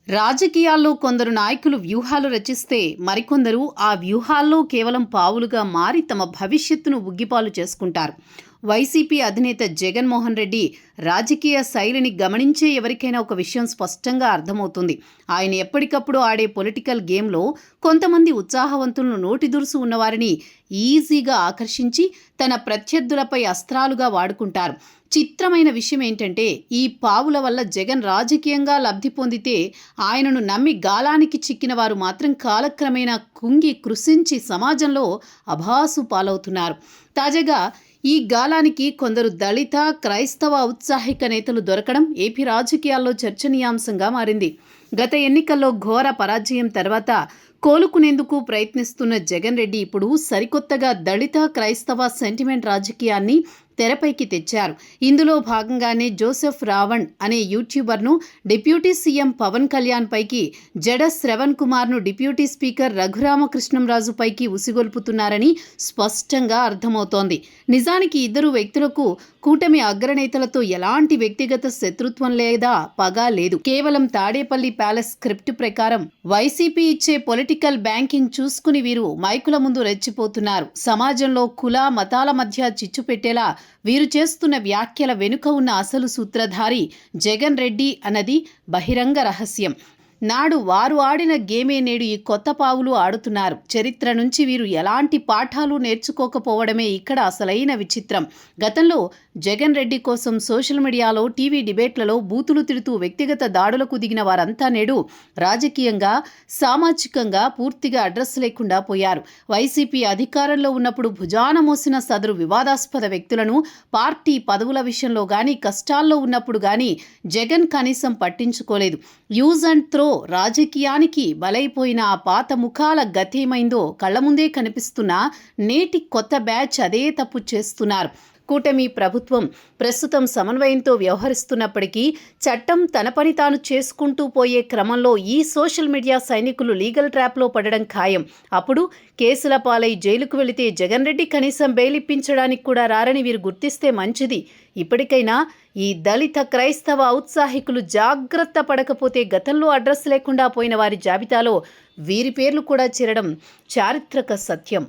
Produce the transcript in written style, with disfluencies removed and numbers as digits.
రాజకీయాల్లో కొందరు నాయకులు వ్యూహాలు రచిస్తే మరికొందరు ఆ వ్యూహాల్లో కేవలం పావులుగా మారి తమ భవిష్యత్తును ఉగ్గిపాలు చేసుకుంటారు. వైసీపీ అధినేత జగన్మోహన్ రెడ్డి రాజకీయ శైలిని గమనించే ఎవరికైనా ఒక విషయం స్పష్టంగా అర్థమవుతుంది. ఆయన ఎప్పటికప్పుడు ఆడే పొలిటికల్ గేమ్లో కొంతమంది ఉత్సాహవంతులను నోటిదురుసు ఉన్నవారిని ఈజీగా ఆకర్షించి తన ప్రత్యర్థులపై అస్త్రాలుగా వాడుకుంటారు. చిత్రమైన విషయం ఏంటంటే, ఈ పావుల వల్ల జగన్ రాజకీయంగా లబ్ధి పొందితే ఆయనను నమ్మి గాలానికి చిక్కిన వారు మాత్రం కాలక్రమేణా కుంగి కృషించి సమాజంలో అభాసు పాలవుతున్నారు. తాజాగా ఈ గాలానికి కొందరు దళిత క్రైస్తవ ఔత్సాహిక నేతలు దొరకడం ఏపీ రాజకీయాల్లో చర్చనీయాంశంగా మారింది. గత ఎన్నికల్లో ఘోర పరాజయం తర్వాత కోలుకునేందుకు ప్రయత్నిస్తున్న జగన్ రెడ్డి ఇప్పుడు సరికొత్తగా దళిత క్రైస్తవ సెంటిమెంట్ రాజకీయాన్ని తెరపైకి తెచ్చారు. ఇందులో భాగంగానే జోసెఫ్ రావణ్ అనే యూట్యూబర్ను డిప్యూటీ సీఎం పవన్ కళ్యాణ్ పైకి, జడ శ్రవణ్ కుమార్ను డిప్యూటీ స్పీకర్ రఘురామకృష్ణంరాజు పైకి ఉసిగొల్పుతున్నారని స్పష్టంగా అర్థమవుతోంది. నిజానికి ఇద్దరు వ్యక్తులకు కూటమి అగ్రనేతలతో ఎలాంటి వ్యక్తిగత శత్రుత్వం లేదా పగ లేదు. కేవలం తాడేపల్లి ప్యాలెస్ స్క్రిప్ట్ ప్రకారం వైసీపీ ఇచ్చే పొలిటికల్ బ్యాంకింగ్ చూసుకుని వీరు మైకుల ముందు రెచ్చిపోతున్నారు. సమాజంలో కుల మతాల మధ్య చిచ్చు పెట్టేలా వీరు చేస్తున్న వ్యాఖ్యల వెనుక ఉన్న అసలు సూత్రధారి జగన్ రెడ్డి అన్నది బహిరంగ రహస్యం. నాడు వారు ఆడిన గేమే నేడు ఈ కొత్త పావులు ఆడుతున్నారు. చరిత్ర నుంచి వీరు ఎలాంటి పాఠాలు నేర్చుకోకపోవడమే ఇక్కడ అసలైన విచిత్రం. గతంలో జగన్ రెడ్డి కోసం సోషల్ మీడియాలో, టీవీ డిబేట్లలో బూతులు తిడుతూ వ్యక్తిగత దాడులకు దిగిన వారంతా నేడు రాజకీయంగా, సామాజికంగా పూర్తిగా అడ్రస్ లేకుండా పోయారు. వైసీపీ అధికారంలో ఉన్నప్పుడు భుజాన మోసిన సదరు వివాదాస్పద వ్యక్తులను పార్టీ పదవుల విషయంలో గానీ, కష్టాల్లో ఉన్నప్పుడు గానీ జగన్ కనీసం పట్టించుకోలేదు. యూజ్ అండ్ త్రో రాజకీయానికి బలైపోయిన ఆ పాత ముఖాల గతేమైందో కళ్ల ముందే కనిపిస్తున్నా నేటి కొత్త బ్యాచ్ అదే తప్పు చేస్తున్నారు. కూటమి ప్రభుత్వం ప్రస్తుతం సమన్వయంతో వ్యవహరిస్తున్నప్పటికీ చట్టం తన పని తాను చేసుకుంటూ పోయే క్రమంలో ఈ సోషల్ మీడియా సైనికులు లీగల్ ట్రాప్లో పడడం ఖాయం. అప్పుడు కేసుల పాలై జైలుకు వెళితే జగన్ రెడ్డి కనీసం బెయిల్ ఇప్పించడానికి కూడా రారని వీరు గుర్తిస్తే మంచిది. ఇప్పటికైనా ఈ దళిత క్రైస్తవ ఔత్సాహికులు జాగ్రత్త పడకపోతే గతంలో అడ్రస్ లేకుండా పోయిన వారి జాబితాలో వీరి పేర్లు కూడా చేరడం చారిత్రక సత్యం.